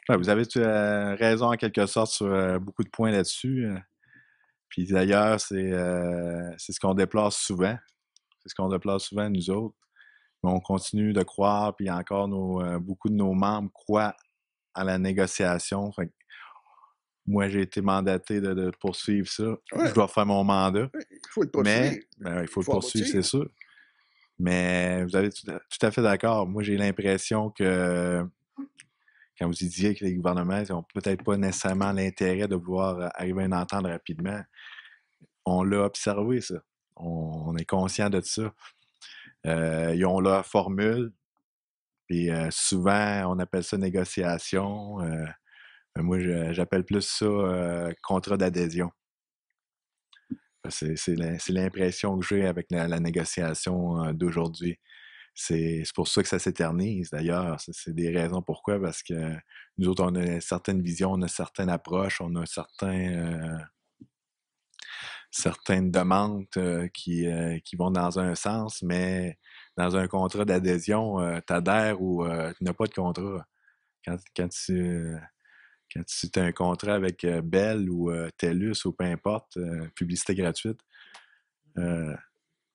Ouais, vous avez raison en quelque sorte sur beaucoup de points là-dessus. Puis d'ailleurs, c'est ce qu'on déplore souvent. C'est ce qu'on déplore souvent, nous autres. Mais on continue de croire, puis encore beaucoup de nos membres croient à la négociation. Fait que moi, j'ai été mandaté de poursuivre ça. Je Ouais, dois faire mon mandat, ouais, il faut le mais poursuivre. il Il faut le faut poursuivre, c'est aboutir. sûr. Mais vous avez tout à fait d'accord. Moi, j'ai l'impression que quand vous disiez que les gouvernements n'ont peut-être pas nécessairement l'intérêt de vouloir arriver à une entente rapidement, on l'a observé, ça. On est conscient de ça. Ils ont leur formule, puis souvent, on appelle ça négociation. Moi, j'appelle plus ça contrat d'adhésion. C'est l'impression que j'ai avec la négociation d'aujourd'hui. C'est pour ça que ça s'éternise, d'ailleurs. C'est des raisons pourquoi, parce que nous autres, on a une certaine vision, on a une certaine approche, on a certaines demandes qui vont dans un sens, mais dans un contrat d'adhésion, tu adhères ou tu n'as pas de contrat. Quand tu as un contrat avec Bell ou TELUS ou peu importe, publicité gratuite, euh,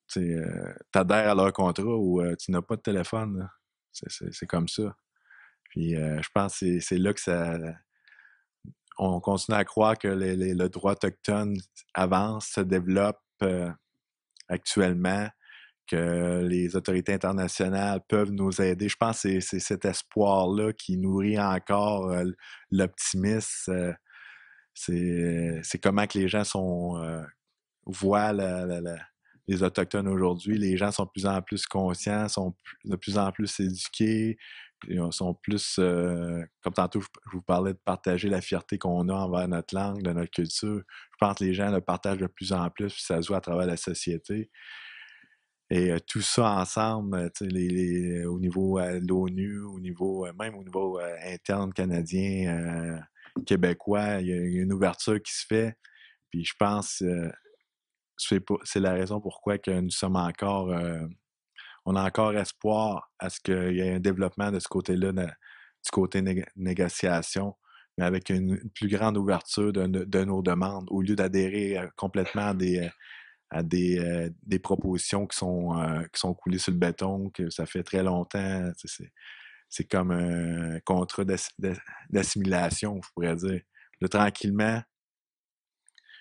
tu adhères à leur contrat ou tu n'as pas de téléphone. Là. C'est comme ça. Puis je pense que c'est là que ça. On continue à croire que le droit autochtone avance, se développe actuellement, que les autorités internationales peuvent nous aider. Je pense que c'est cet espoir-là qui nourrit encore l'optimisme. C'est comment que les gens voient les Autochtones aujourd'hui. Les gens sont de plus en plus conscients, sont de plus en plus éduqués, sont plus, comme tantôt je vous parlais de partager la fierté qu'on a envers notre langue, de notre culture. Je pense que les gens le partagent de plus en plus, puis ça se voit à travers la société. Et tout ça ensemble, au niveau de l'ONU, même au niveau interne canadien, québécois, il y a une ouverture qui se fait. Puis je pense c'est la raison pourquoi que nous sommes encore, on a encore espoir à ce qu'il y ait un développement de ce côté-là, du côté négociation, mais avec une plus grande ouverture de nos demandes, au lieu d'adhérer complètement à des propositions qui sont coulées sur le béton, que ça fait très longtemps. C'est comme un contrat d'assimilation, je pourrais dire. Là, tranquillement,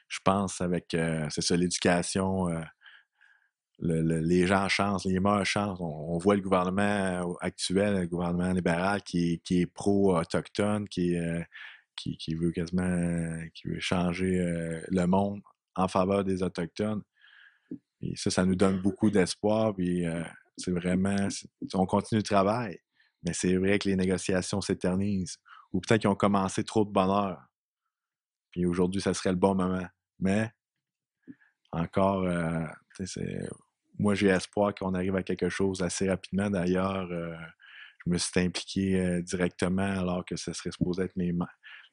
je pense, avec c'est ça, l'éducation, les gens changent, les mœurs changent. On voit le gouvernement actuel, le gouvernement libéral, qui est pro-autochtone, qui veut quasiment qui veut changer le monde en faveur des Autochtones. Et ça nous donne beaucoup d'espoir. Puis c'est vraiment, on continue le travail, mais c'est vrai que les négociations s'éternisent. Ou peut-être qu'ils ont commencé trop de bonheur. Puis aujourd'hui, ça serait le bon moment. Mais encore, moi, j'ai espoir qu'on arrive à quelque chose assez rapidement. D'ailleurs, je me suis impliqué directement alors que ce serait supposé être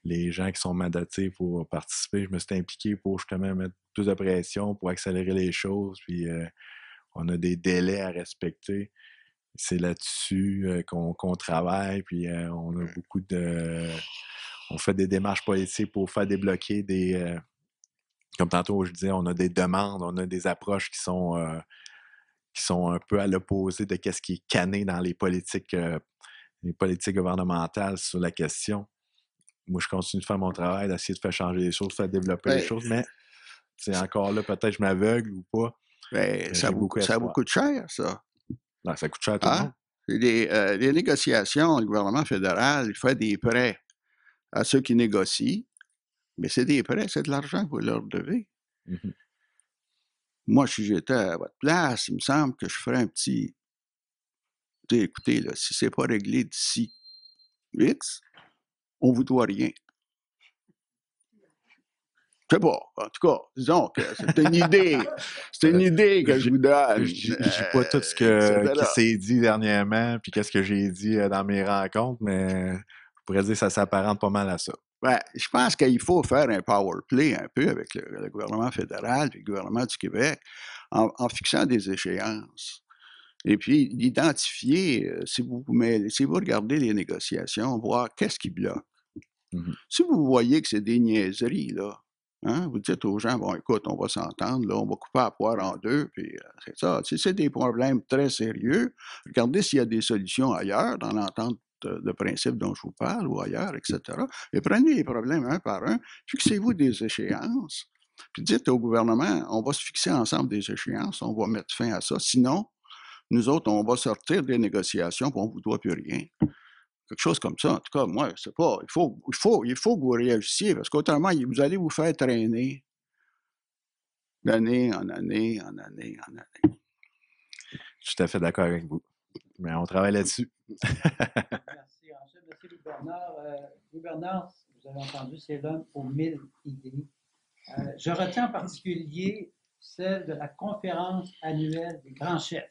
les gens qui sont mandatés pour participer. Je me suis impliqué pour justement mettre plus de pression, pour accélérer les choses. Puis on a des délais à respecter. C'est là-dessus qu'on travaille. Puis on fait des démarches politiques pour faire débloquer comme tantôt je disais, on a des demandes, on a des approches qui sont un peu à l'opposé de ce qui est canné dans les politiques gouvernementales sur la question. Moi, je continue de faire mon travail, d'essayer de faire changer les choses, de faire développer les Ben, choses, mais c'est encore là, peut-être je m'aveugle ou pas. ben, J'ai beaucoup ça vous espoir. coûte cher, ça. Non, ça coûte cher à tout le Hein? monde. Les négociations, le gouvernement fédéral, il fait des prêts à ceux qui négocient, mais c'est des prêts, c'est de l'argent que vous leur devez. Mhm. Moi, si j'étais à votre place, il me semble que je ferais un petit. Écoutez, là, si c'est pas réglé d'ici X, on vous doit rien. Je sais pas. En tout cas, disons que c'est une idée. C'est une idée que je Je vous donne, dis pas tout ce qui etc. s'est dit dernièrement, puis qu'est-ce que j'ai dit dans mes rencontres, mais je pourrais dire que ça s'apparente pas mal à ça. Ben, je pense qu'il faut faire un power play un peu avec le gouvernement fédéral et le gouvernement du Québec en fixant des échéances. Et puis, d'identifier, si vous regardez les négociations, voir qu'est-ce qui bloque. Mhm. Si vous voyez que c'est des niaiseries, là, hein, vous dites aux gens, bon, écoute, on va s'entendre, là, on va couper la poire en deux, puis c'est ça. Si c'est des problèmes très sérieux, regardez s'il y a des solutions ailleurs, dans l'entente de principe dont je vous parle, ou ailleurs, etc. Et prenez les problèmes un par un, fixez-vous des échéances, puis dites au gouvernement, on va se fixer ensemble des échéances, on va mettre fin à ça. Sinon, nous autres, on va sortir des négociations, puis on ne vous doit plus rien. Quelque chose comme ça. En tout cas, moi, c'est pas. Il faut que vous réagissiez, parce qu'autrement, vous allez vous faire traîner d'année en année, en année, en année. Je suis tout à fait d'accord avec vous. Mais on travaille là-dessus. Merci, ensuite, merci Louis Bernard. Louis Bernard, vous avez entendu, c'est l'homme aux 1000 idées. Je retiens en particulier celle de la conférence annuelle des grands chefs.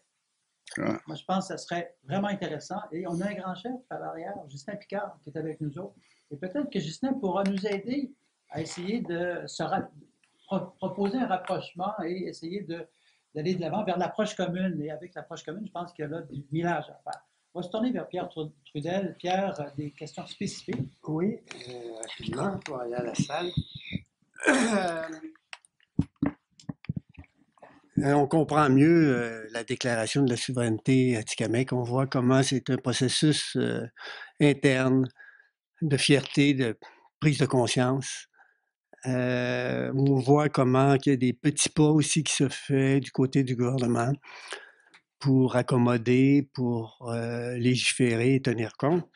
Ouais. Moi, je pense que ça serait vraiment intéressant. Et on a un grand chef à l'arrière, Justin Picard, qui est avec nous autres. Et peut-être que Justin pourra nous aider à essayer de proposer un rapprochement et essayer d'aller de l'avant vers l'approche commune. Et avec l'approche commune, je pense qu'il y a là du millage à faire. On va se tourner vers Pierre Trudel. Pierre, des questions spécifiques. Oui, rapidement, pour aller à la salle. On comprend mieux la déclaration de la souveraineté atikamekw. On voit comment c'est un processus interne de fierté, de prise de conscience. On voit comment il y a des petits pas aussi qui se font du côté du gouvernement pour accommoder, pour légiférer et tenir compte.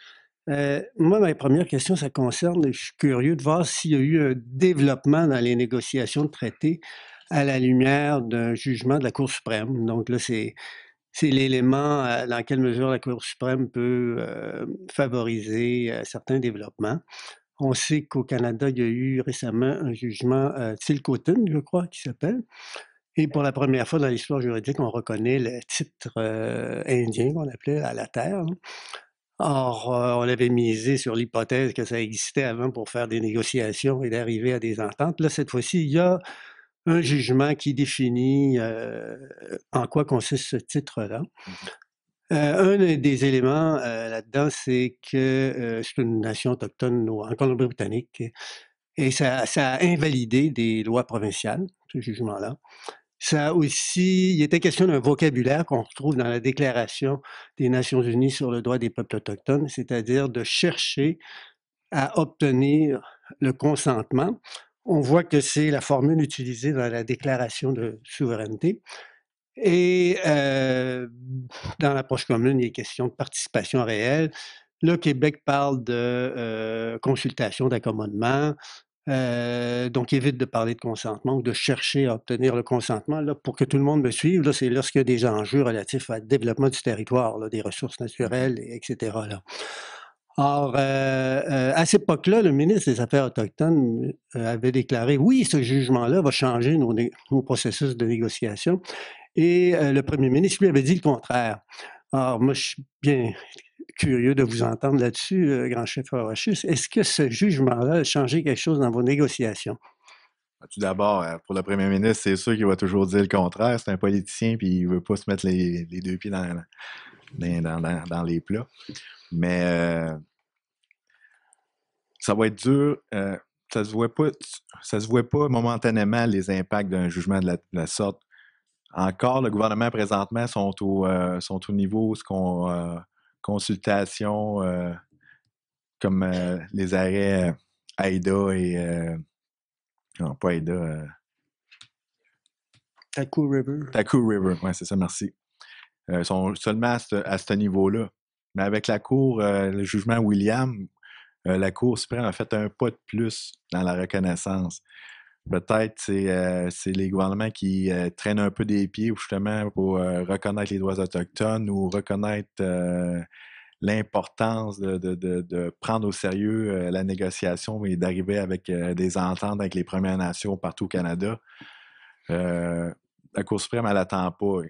Moi, ma première question, ça concerne, je suis curieux de voir s'il y a eu un développement dans les négociations de traités à la lumière d'un jugement de la Cour suprême. Donc là, c'est l'élément dans quelle mesure la Cour suprême peut favoriser certains développements. On sait qu'au Canada, il y a eu récemment un jugement Tsilhqothin, je crois, qui s'appelle. Et pour la première fois dans l'histoire juridique, on reconnaît le titre indien qu'on appelait à la terre. Or, on avait misé sur l'hypothèse que ça existait avant pour faire des négociations et d'arriver à des ententes. Là, cette fois-ci, il y a un jugement qui définit en quoi consiste ce titre-là. Un des éléments là-dedans, c'est que c'est une nation autochtone en Colombie-Britannique et ça a invalidé des lois provinciales, ce jugement-là. Ça aussi, il était question d'un vocabulaire qu'on retrouve dans la Déclaration des Nations unies sur le droit des peuples autochtones, c'est-à-dire de chercher à obtenir le consentement. On voit que c'est la formule utilisée dans la Déclaration de souveraineté. Et dans l'approche commune, il est question de participation réelle. Le Québec parle de consultation, d'accommodement. Donc, évite de parler de consentement ou de chercher à obtenir le consentement. Là, pour que tout le monde me suive, là, c'est lorsqu'il y a des enjeux relatifs au développement du territoire, là, des ressources naturelles, etc. Là. Or, à cette époque-là, le ministre des Affaires autochtones avait déclaré « Oui, ce jugement-là va changer nos processus de négociation ». Et le premier ministre, lui, avait dit le contraire. Alors, moi, je suis bien curieux de vous entendre là-dessus, grand chef Horatius. Est-ce que ce jugement-là a changé quelque chose dans vos négociations? Tout d'abord, pour le premier ministre, c'est sûr qu'il va toujours dire le contraire. C'est un politicien, puis il ne veut pas se mettre les deux pieds dans les plats. Mais ça va être dur. Ça se voit pas momentanément les impacts d'un jugement de la sorte. Encore, le gouvernement présentement sont au niveau consultation comme les arrêts AIDA et non, pas AIDA. Taku River. Taku River, oui, c'est ça, merci. Sont seulement à ce niveau-là. Mais avec la Cour, le jugement William, la Cour suprême a fait un pas de plus dans la reconnaissance. Peut-être c'est les gouvernements qui traînent un peu des pieds justement pour reconnaître les droits autochtones ou reconnaître l'importance de prendre au sérieux la négociation et d'arriver avec des ententes avec les Premières Nations partout au Canada. La Cour suprême, elle n'attend pas.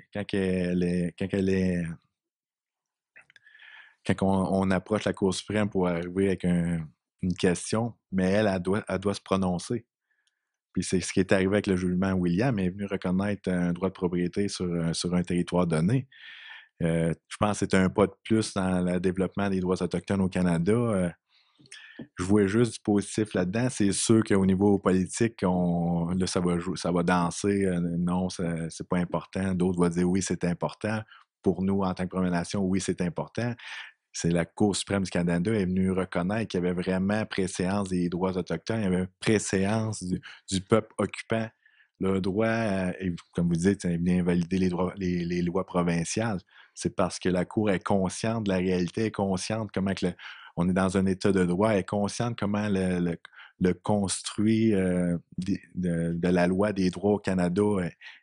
Quand on approche la Cour suprême pour arriver avec une question, mais elle doit se prononcer. Puis c'est ce qui est arrivé avec le jugement William, elle est venu reconnaître un droit de propriété sur un territoire donné. Je pense que c'est un pas de plus dans le développement des droits autochtones au Canada. je vois juste du positif là-dedans. C'est sûr qu'au niveau politique, là, ça va danser. Non, c'est pas important. D'autres vont dire oui, c'est important. Pour nous, en tant que Première Nation, oui, c'est important. C'est la Cour suprême du Canada est venue reconnaître qu'il y avait vraiment préséance des droits autochtones, il y avait préséance du peuple occupant. Le droit, comme vous dites, il vient invalider les lois provinciales. C'est parce que la Cour est consciente de la réalité, est consciente comment on est dans un état de droit, est consciente comment le construit de la loi des droits au Canada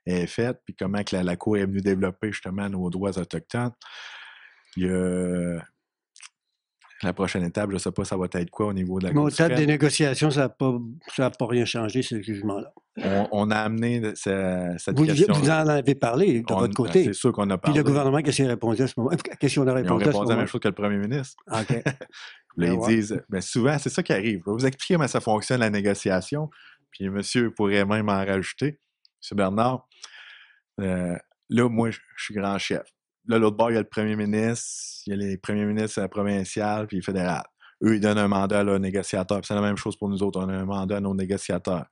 est fait, puis comment que la Cour est venue développer justement nos droits autochtones. Il y a la prochaine étape, je ne sais pas ça va être quoi au niveau de la Cour Au stade des suprême. négociations, ça n'a pas rien changé, ce jugement-là. On a amené cette Vous question-là. en avez parlé de votre côté. C'est sûr qu'on a Puis parlé. le gouvernement, qu'est-ce qu'il a répondu à ce moment? Qu'est-ce qu'on a Ils ont répondu à ce répondu la moment? même chose que le premier ministre. OK. Là, Ben ils ouais. disent, ben souvent, c'est ça qui arrive. Je vais vous expliquer comment ça fonctionne, la négociation. Puis monsieur pourrait même en rajouter. M. Bernard, là, moi, je suis grand chef. Là, l'autre bord, il y a le premier ministre, il y a les premiers ministres provinciaux puis fédéral. Eux, ils donnent un mandat à leurs négociateurs. Puis c'est la même chose pour nous autres. On a un mandat à nos négociateurs.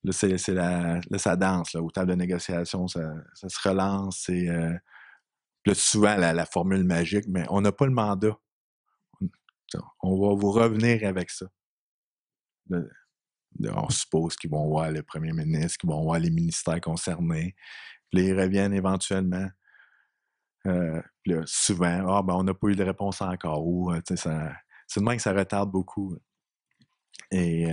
Là, là ça danse. Là, au table de négociation, ça se relance. Là, souvent, la formule magique, mais on n'a pas le mandat. On va vous revenir avec ça. On suppose qu'ils vont voir le premier ministre, qu'ils vont voir les ministères concernés. Puis là, ils reviennent éventuellement. Puis là, souvent, on n'a pas eu de réponse encore. C'est de même que ça retarde beaucoup. Et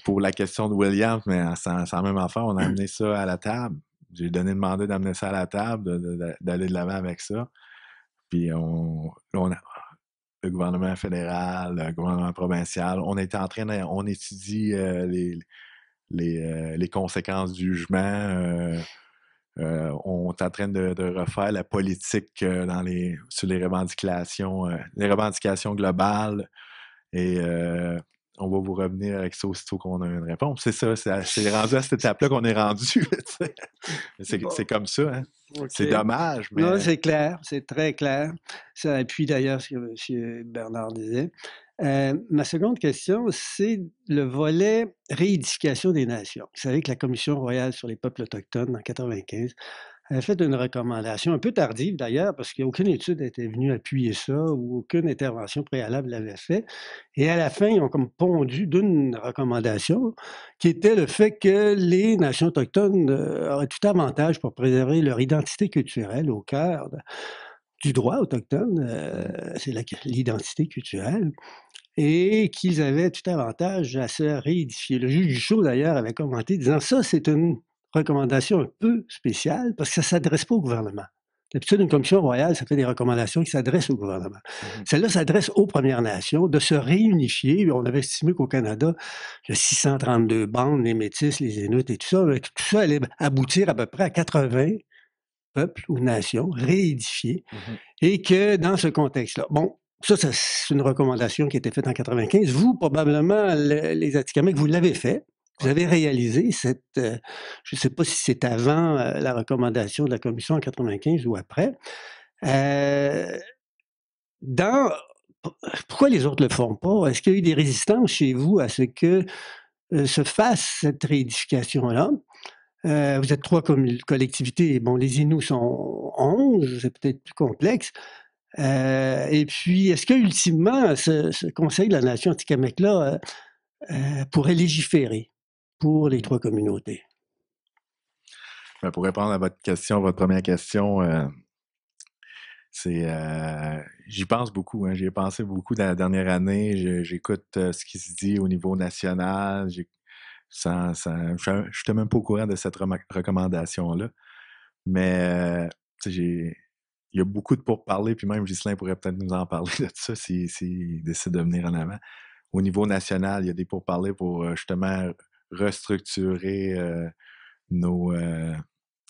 pour la question de William, mais c'est la même affaire, on a amené ça à la table. J'ai donné le mandat d'amener ça à la table, d'aller de l'avant avec ça. Puis le gouvernement fédéral, le gouvernement provincial, on étudie les conséquences du jugement. On est en train de refaire la politique sur les revendications globales. Et on va vous revenir avec ça aussitôt qu'on a une réponse. C'est ça, c'est rendu à cette étape-là qu'on est rendu. C'est comme ça, hein? Okay. C'est dommage, mais... Non, c'est clair, c'est très clair. Ça appuie d'ailleurs ce que M. Bernard disait. Ma seconde question, c'est le volet réédification des nations. Vous savez que la Commission royale sur les peuples autochtones, en 1995, avait fait une recommandation, un peu tardive d'ailleurs, parce qu'aucune étude n'était venue appuyer ça, ou aucune intervention préalable l'avait fait. Et à la fin, ils ont comme pondu d'une recommandation qui était le fait que les nations autochtones auraient tout avantage pour préserver leur identité culturelle au cœur du droit autochtone, c'est l'identité culturelle, et qu'ils avaient tout avantage à se réédifier. Le juge Duchot, d'ailleurs, avait commenté disant ça, c'est une recommandation un peu spéciale parce que ça ne s'adresse pas au gouvernement. D'habitude, une commission royale, ça fait des recommandations qui s'adressent au gouvernement. Celle-là s'adresse aux Premières Nations de se réunifier. On avait estimé qu'au Canada, il y a 632 bandes, les Métis, les Inuits et tout ça allait aboutir à peu près à 80 peuples ou nations réédifiés. Et que dans ce contexte-là, bon, ça, c'est une recommandation qui a été faite en 95. Vous, probablement, les Atikamekw, vous l'avez fait. Vous avez réalisé cette... je ne sais pas si c'est avant la recommandation de la Commission en 95 ou après. Pourquoi les autres ne le font pas? Est-ce qu'il y a eu des résistances chez vous à ce que se fasse cette réédification-là? Vous êtes 3 collectivités. Bon, les Inuits sont 11, c'est peut-être plus complexe. Et puis, est-ce que ultimement, ce Conseil de la Nation Atikamekw-là pourrait légiférer pour les 3 communautés? Pour répondre à votre première question, j'y pense beaucoup. J'y ai pensé beaucoup dans la dernière année. J'écoute ce qui se dit au niveau national. Je n'étais même pas au courant de cette recommandation-là. Mais il y a beaucoup de pourparlers, puis même Ghislain pourrait peut-être nous en parler de ça s'il décide de venir en avant. Au niveau national, il y a des pourparlers pour justement restructurer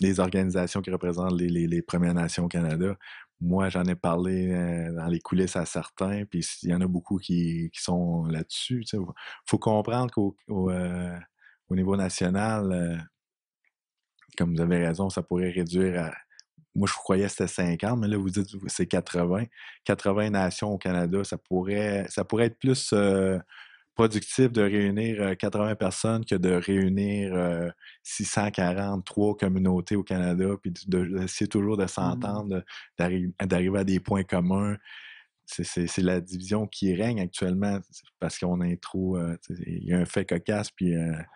les organisations qui représentent les Premières Nations au Canada. Moi, j'en ai parlé dans les coulisses à certains, puis il y en a beaucoup qui sont là-dessus. Il faut comprendre qu'au niveau national, comme vous avez raison, ça pourrait réduire moi, je croyais que c'était 50, mais là, vous dites que c'est 80. 80 nations au Canada, ça pourrait être plus productif de réunir 80 personnes que de réunir 643 communautés au Canada, puis d'essayer toujours de s'entendre, d'arriver à des points communs. C'est la division qui règne actuellement parce qu'on est trop. Il y a un fait cocasse, puis là,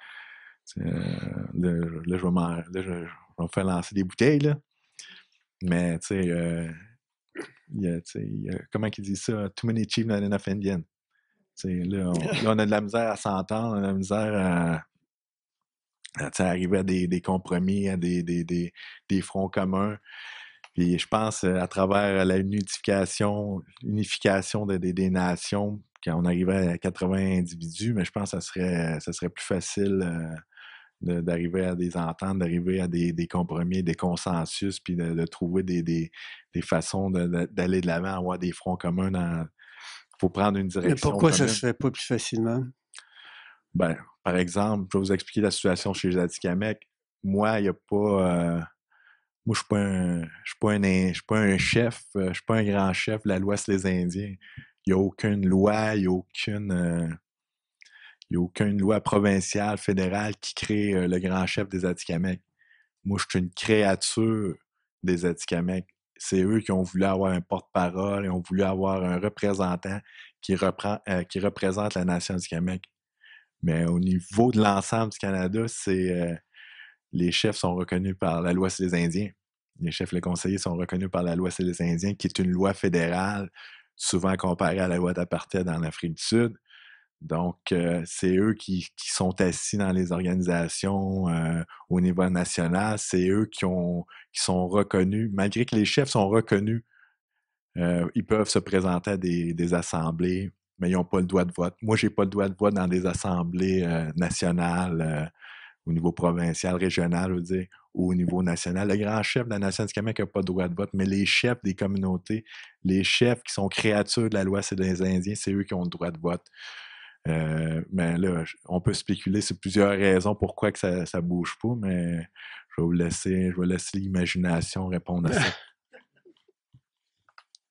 je vais me faire lancer des bouteilles, là. Mais, tu sais, comment ils disent ça? Too many chiefs, not enough Indians. Là, on a de la misère à s'entendre, on a de la misère à arriver à des compromis, à des fronts communs. Puis je pense à travers la unification des nations, quand on arrivait à 80 individus, mais je pense que ça serait plus facile d'arriver à des ententes, d'arriver à des compromis, des consensus, puis de trouver des façons d'aller de l'avant, avoir des fronts communs. Il faut prendre une Mais direction pourquoi ça commune. se fait pas plus facilement? Ben, par exemple, je vais vous expliquer la situation chez les Atikamekw. Moi, il n'y a pas... moi, je ne suis pas un chef, je ne suis pas un grand chef de la loi sur les Indiens. Il n'y a aucune loi, il n'y a aucune loi provinciale, fédérale qui crée le grand chef des Atikamekw. Moi, je suis une créature des Atikamekw. C'est eux qui ont voulu avoir un porte-parole, ils ont voulu avoir un représentant qui représente la nation Atikamekw. Mais au niveau de l'ensemble du Canada, les chefs sont reconnus par la loi sur les Indiens. Les chefs, les conseillers sont reconnus par la loi sur les Indiens, qui est une loi fédérale, souvent comparée à la loi d'apartheid en Afrique du Sud. Donc, c'est eux qui sont assis dans les organisations au niveau national. C'est eux qui sont reconnus. Malgré que les chefs sont reconnus, ils peuvent se présenter à des assemblées, mais ils n'ont pas le droit de vote. Moi, je n'ai pas le droit de vote dans des assemblées nationales au niveau provincial, régional, je veux dire, ou au niveau national. Le grand chef de la nation Atikamekw n'a pas de droit de vote, mais les chefs des communautés, les chefs qui sont créatures de la loi sur les Indiens, c'est eux qui ont le droit de vote. Mais là, on peut spéculer sur plusieurs raisons pourquoi que ça ne bouge pas, mais je vais laisser l'imagination répondre à ça.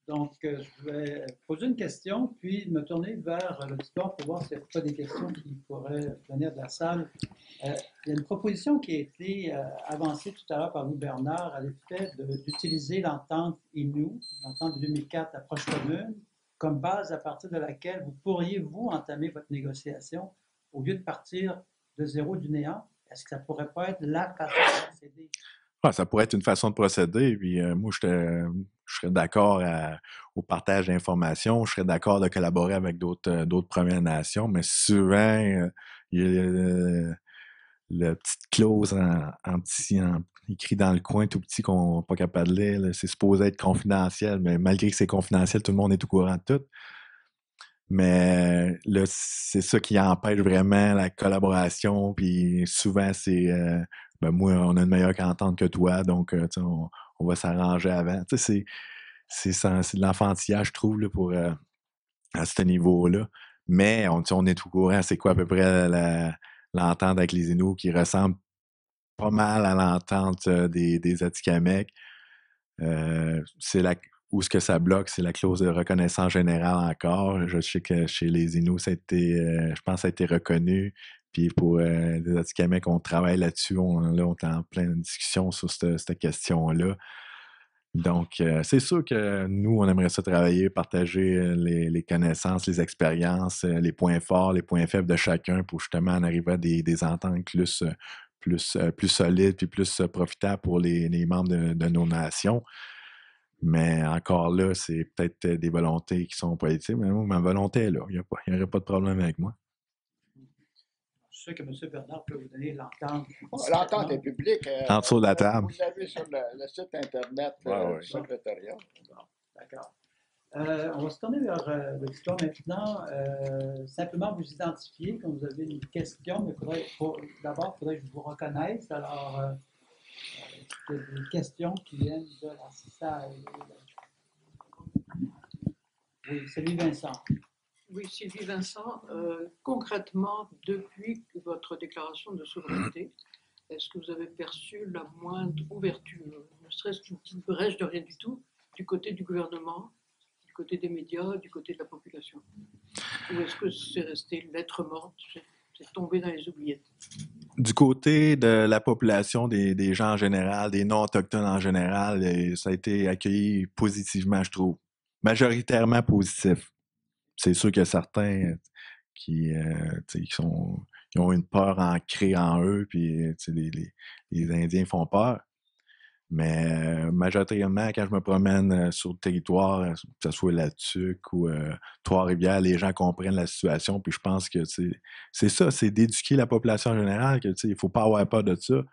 Donc, je vais poser une question, puis me tourner vers l'auditoire pour voir s'il n'y a pas des questions qui pourraient venir de la salle. Il y a une proposition qui a été avancée tout à l'heure par Louis Bernard à l'effet d'utiliser l'entente INU, l'entente de 2004 approche commune, comme base à partir de laquelle vous pourriez, vous, entamer votre négociation au lieu de partir de zéro du néant. Est-ce que ça ne pourrait pas être la façon de procéder? Ah, ça pourrait être une façon de procéder. Puis moi, je serais d'accord au partage d'informations. Je serais d'accord de collaborer avec d'autres Premières Nations. Mais souvent, il y a la petite clause écrit dans le coin tout petit qu'on n'est pas capable de lire. Là. C'est supposé être confidentiel, mais malgré que c'est confidentiel, tout le monde est au courant de tout. Mais là, c'est ça qui empêche vraiment la collaboration. Puis souvent, c'est ben moi, on a une meilleure entente que toi, donc on va s'arranger avant. C'est de l'enfantillage, je trouve, là, à ce niveau-là. Mais on est au courant, c'est quoi à peu près l'entente avec les Inuits qui ressemble pas mal à l'entente des Atikamekw. Où ce que ça bloque, c'est la clause de reconnaissance générale encore. Je sais que chez les Inuits, je pense que ça a été reconnu. Puis pour les Atikamekw, on travaille là-dessus. On est en pleine discussion sur cette question-là. Donc, c'est sûr que nous, on aimerait ça travailler, partager les connaissances, les expériences, les points forts, les points faibles de chacun pour justement en arriver à des ententes plus solides puis plus profitables pour les membres de nos nations. Mais encore là, c'est peut-être des volontés qui sont politiques. Mais moi, ma volonté est là. Il n'y aurait pas de problème avec moi. Je sais que M. Bernard peut vous donner l'entente. L'entente est publique. En dessous de la table. Vous l'avez sur le site Internet du secrétariat. Bon, d'accord. On va se tourner vers l'auditoire maintenant. Simplement vous identifier quand vous avez une question, mais d'abord, il faudrait que je vous reconnaisse. Alors, il y a des questions qui viennent de la salle. Oui, Sylvie Vincent. Oui, Sylvie Vincent. Concrètement, depuis votre déclaration de souveraineté, est-ce que vous avez perçu la moindre ouverture, ne serait-ce qu'une petite brèche de rien du tout, du côté du gouvernement, du côté des médias, du côté de la population? Ou est-ce que c'est resté lettre morte, c'est tombé dans les oubliettes? Du côté de la population, des gens en général, des non-autochtones en général, ça a été accueilli positivement, je trouve. Majoritairement positif. C'est sûr qu'il y a certains qui ont une peur ancrée en eux, puis les Indiens font peur. Mais majoritairement, quand je me promène sur le territoire, que ce soit la Tuque ou Trois-Rivières, les gens comprennent la situation. Puis je pense que c'est ça, c'est d'éduquer la population en général, que il ne faut pas avoir peur de ça.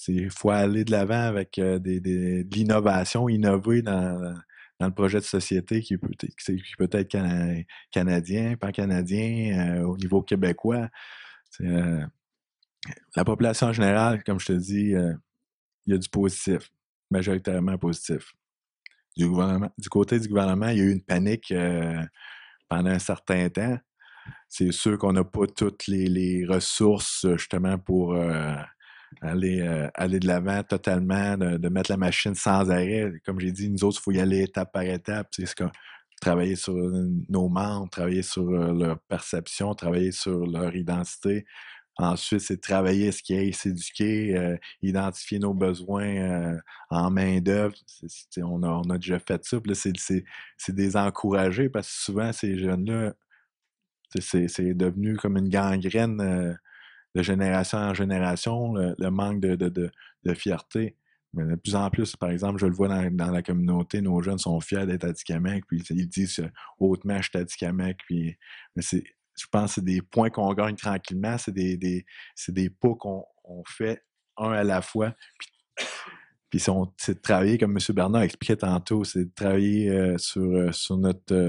Il faut aller de l'avant avec de l'innovation, innover dans le projet de société qui peut être canadien, pan-canadien, au niveau québécois. La population en général, comme je te dis, il y a du positif, majoritairement positif. Du côté du gouvernement, il y a eu une panique pendant un certain temps. C'est sûr qu'on n'a pas toutes les ressources justement pour aller de l'avant totalement, de mettre la machine sans arrêt. Comme j'ai dit, nous autres, il faut y aller étape par étape. C'est comme travailler sur nos membres, travailler sur leur perception, travailler sur leur identité. Ensuite, c'est travailler ce qui est, s'éduquer, identifier nos besoins en main-d'œuvre. On a déjà fait ça. Puis là, c'est des encourager parce que souvent, ces jeunes-là, c'est devenu comme une gangrène de génération en génération, le manque de fierté. Mais de plus en plus, par exemple, je le vois dans la communauté, nos jeunes sont fiers d'être Atikamekw, puis ils disent hautement je suis Atikamekw. Mais je pense que c'est des points qu'on gagne tranquillement, c'est des pas qu'on fait un à la fois. Puis c'est de travailler, comme M. Bernard expliquait tantôt, c'est de travailler sur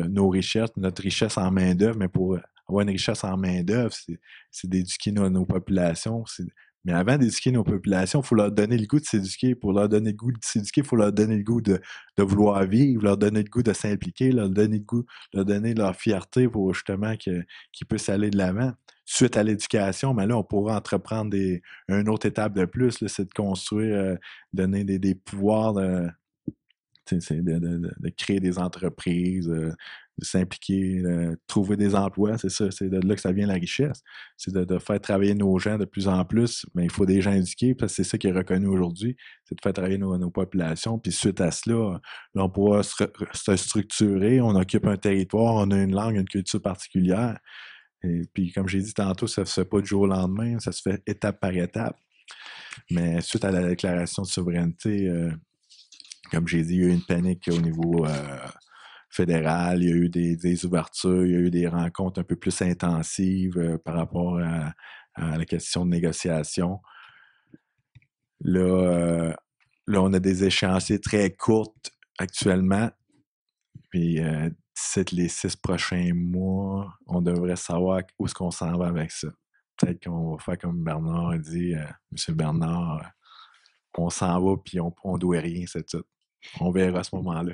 nos richesses, notre richesse en main-d'œuvre, mais pour avoir une richesse en main-d'œuvre, c'est d'éduquer nos populations. Mais avant d'éduquer nos populations, il faut leur donner le goût de s'éduquer. Pour leur donner le goût de s'éduquer, il faut leur donner le goût de vouloir vivre, leur donner le goût de s'impliquer, leur donner le goût, leur donner leur fierté pour justement qu'ils puissent aller de l'avant. Suite à l'éducation, mais là, on pourra entreprendre une autre étape de plus, c'est de construire, donner des pouvoirs, de créer des entreprises, de s'impliquer, trouver des emplois, c'est ça, c'est de là que ça vient la richesse. C'est de faire travailler nos gens de plus en plus, mais il faut des gens éduqués, parce que c'est ça qui est reconnu aujourd'hui, c'est de faire travailler nos populations, puis suite à cela, là, on pourra se structurer, on occupe un territoire, on a une langue, une culture particulière, et puis comme j'ai dit tantôt, ça ne se fait pas du jour au lendemain, ça se fait étape par étape. Mais suite à la déclaration de souveraineté, comme j'ai dit, il y a eu une panique au niveau fédéral, il y a eu des ouvertures, il y a eu des rencontres un peu plus intensives par rapport à la question de négociation. Là, on a des échéanciers très courtes actuellement. Puis d'ici les 6 prochains mois, on devrait savoir où est-ce qu'on s'en va avec ça. Peut-être qu'on va faire comme Bernard a dit, M. Bernard, on s'en va puis on doit rien, c'est tout. On verra à ce moment-là.